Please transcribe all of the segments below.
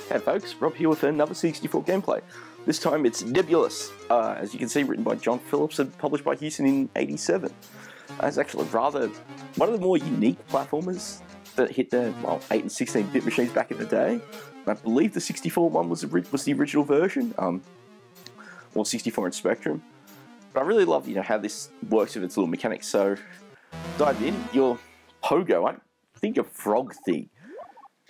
Hey folks, Rob here with another C64 gameplay. This time it's Nebulus, as you can see, written by John Phillips and published by Hewson in '87. It's actually rather one of the more unique platformers that hit the 8 and 16-bit machines back in the day. I believe the 64 one was the original version, or 64 in Spectrum. But I really love, how this works with its little mechanics. So dive in. Your pogo, I think a frog thing.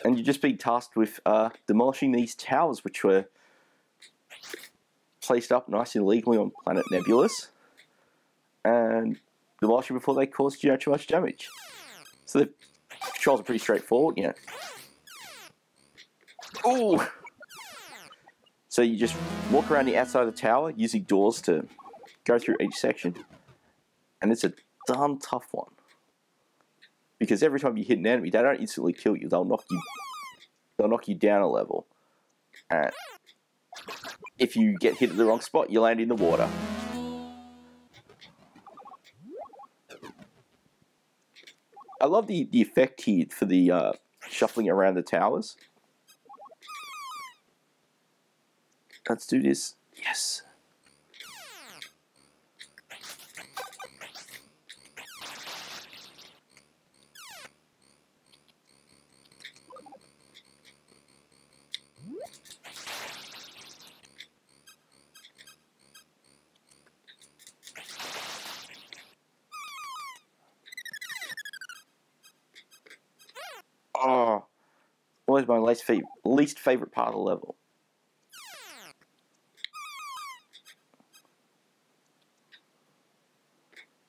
And you're just being tasked with demolishing these towers, which were placed up nice and legally on planet Nebulus, and demolishing before they caused too much damage. So the controls are pretty straightforward, Ooh! So you just walk around the outside of the tower using doors to go through each section, and it's a darn tough one. Because every time you hit an enemy, they don't instantly kill you. They'll knock you down a level. And if you get hit at the wrong spot, you land in the water. I love the effect here for the shuffling around the towers. Let's do this. Yes. Oh, always my least favorite part of the level.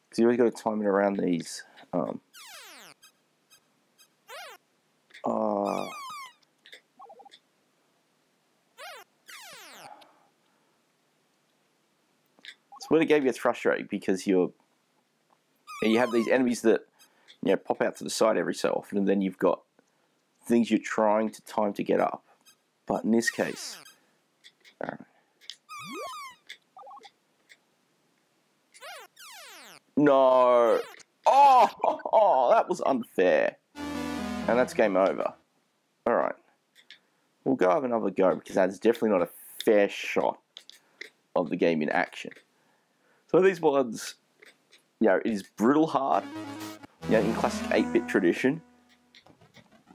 Because you always got to time it around these. So when it gave you, it's frustrating because you have these enemies that pop out to the side every so often, and then you've got things you're trying to time to get up. But in this case, no! Oh, that was unfair. And that's game over. Alright. We'll go have another go, because that's definitely not a fair shot of the game in action. So these ones, it is brutal hard, in classic 8-bit tradition,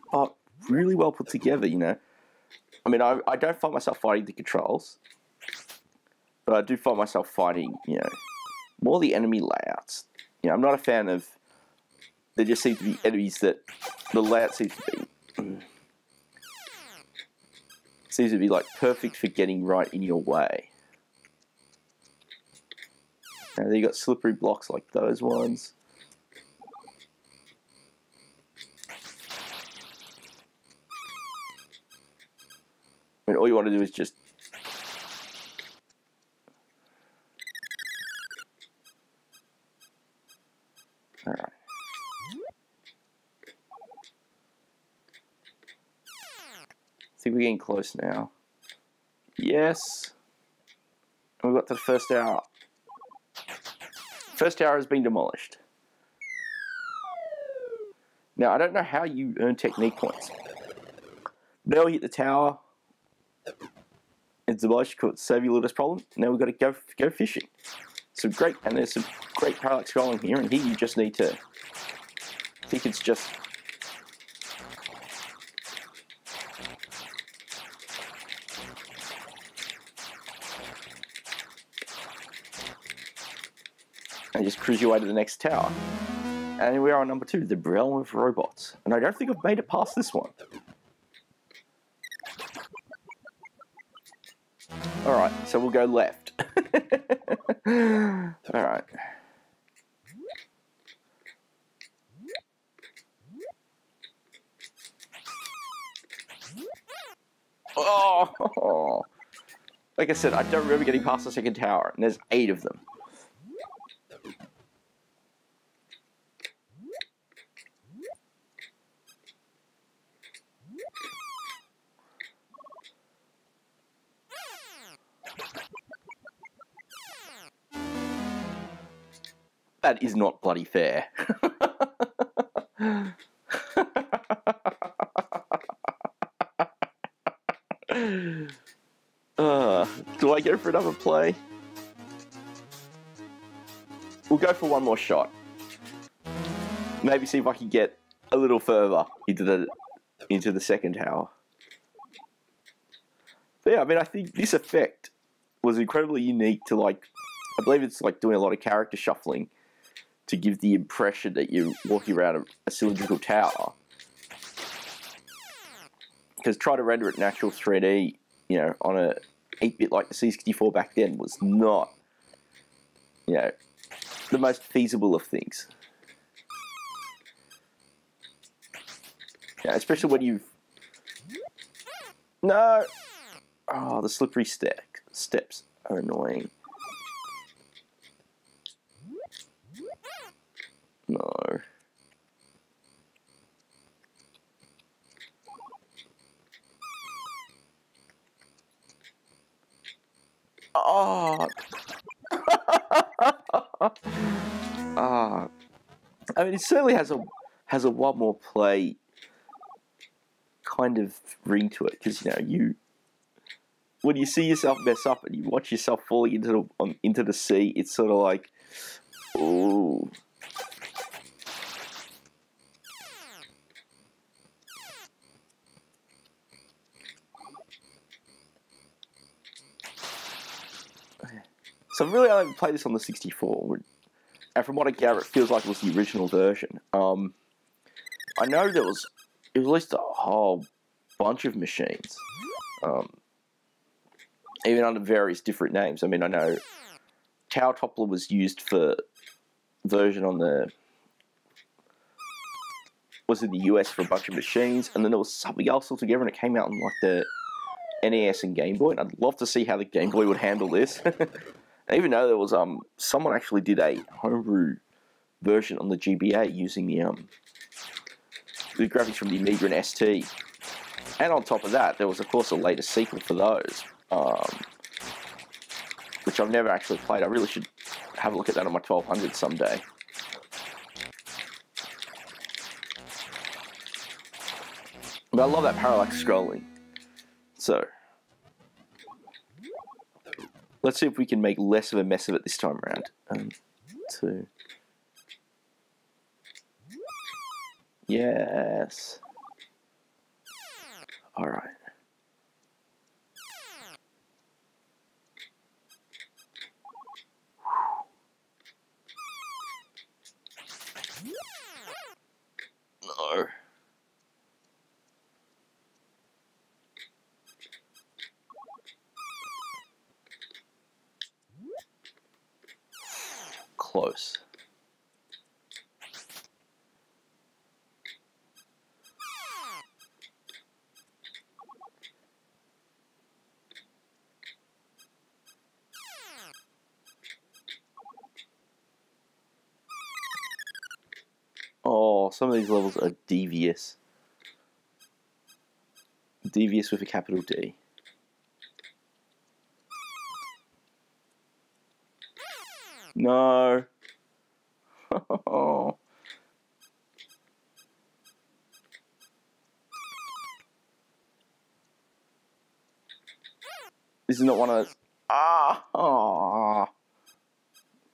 but really well put together, I mean, I don't find myself fighting the controls, but I do find myself fighting, more the enemy layouts. I'm not a fan of, there just seem to be enemies that the layout seems to be like perfect for getting right in your way. And then you got slippery blocks like those ones. I mean, all you want to do is just... Alright. I think we're getting close now. Yes. And we got to the first tower. First tower has been demolished. Now, I don't know how you earn technique points. Now we hit the tower. It's demolished, could save you a little problem. Now we've got to go fishing. And there's some great parallax scrolling here, and here you just need to... I think it's just... And just cruise your way to the next tower. And here we are on number 2, the realm of robots. And I don't think I've made it past this one. Alright, so we'll go left. Alright. Oh! Like I said, I don't remember getting past the second tower, and there's 8 of them. That is not bloody fair. Do I go for another play? We'll go for one more shot. Maybe see if I can get a little further into the second tower. But yeah, I mean, I think this effect was incredibly unique to, like, I believe it's like doing a lot of character shuffling to give the impression that you're walking around a cylindrical tower. Because try to render it natural 3D, you know, on a 8-bit like the C64 back then was not, you know, the most feasible of things. Yeah, especially when you've... No! Oh, the slippery steps are annoying. No. Oh. Ah. I mean, it certainly has a one more play kind of ring to it, because, you know, when you see yourself mess up and you watch yourself falling into the sea, it's sort of like, ooh. So I've really only played this on the 64, and from what I gather, it feels like it was the original version. I know it was released a whole bunch of machines, even under various different names. I mean, I know Tower Toppler was used for version on was in the US for a bunch of machines, and then there was something else altogether, and it came out on like the NES and Game Boy, and I'd love to see how the Game Boy would handle this. I even know there was someone actually did a homebrew version on the GBA using the graphics from the Amiga and ST. And on top of that, there was of course a later sequel for those, which I've never actually played. I really should have a look at that on my 1200 someday. But I love that parallax scrolling. So let's see if we can make less of a mess of it this time around. 2. Yes. All right. No. Close. Oh, some of these levels are devious. Devious with a capital D. No. This is not one of those. Oh.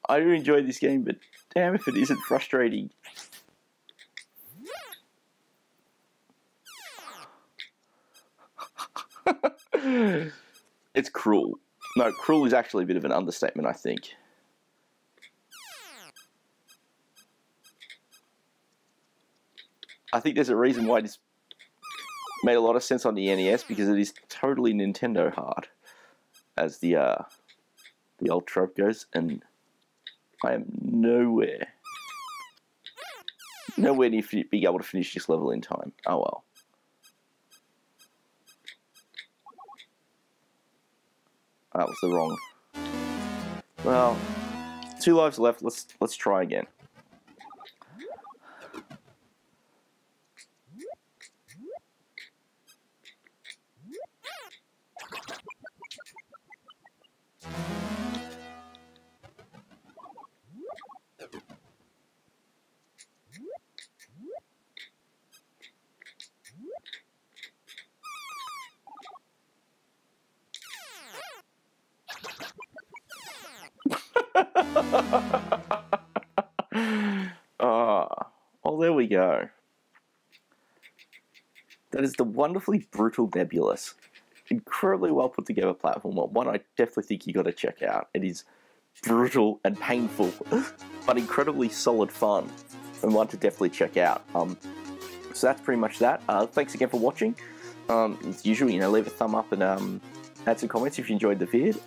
I do enjoy this game, but damn if it isn't frustrating. It's cruel. No, cruel is actually a bit of an understatement, I think. I think there's a reason why this made a lot of sense on the NES, because it is totally Nintendo hard, as the old trope goes, and I am nowhere near being able to finish this level in time. Oh well. That was the wrong. Well, 2 lives left. Let's try again. Well, there we go. That is the wonderfully brutal Nebulus. Incredibly well put together platformer. One I definitely think you got to check out. It is brutal and painful, but incredibly solid fun, and one to definitely check out. So that's pretty much that. Thanks again for watching. As usual, leave a thumb up and add some comments if you enjoyed the vid.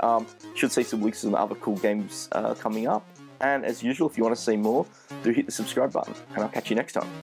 Should see some links to some other cool games coming up. And as usual, if you want to see more, do hit the subscribe button, and I'll catch you next time.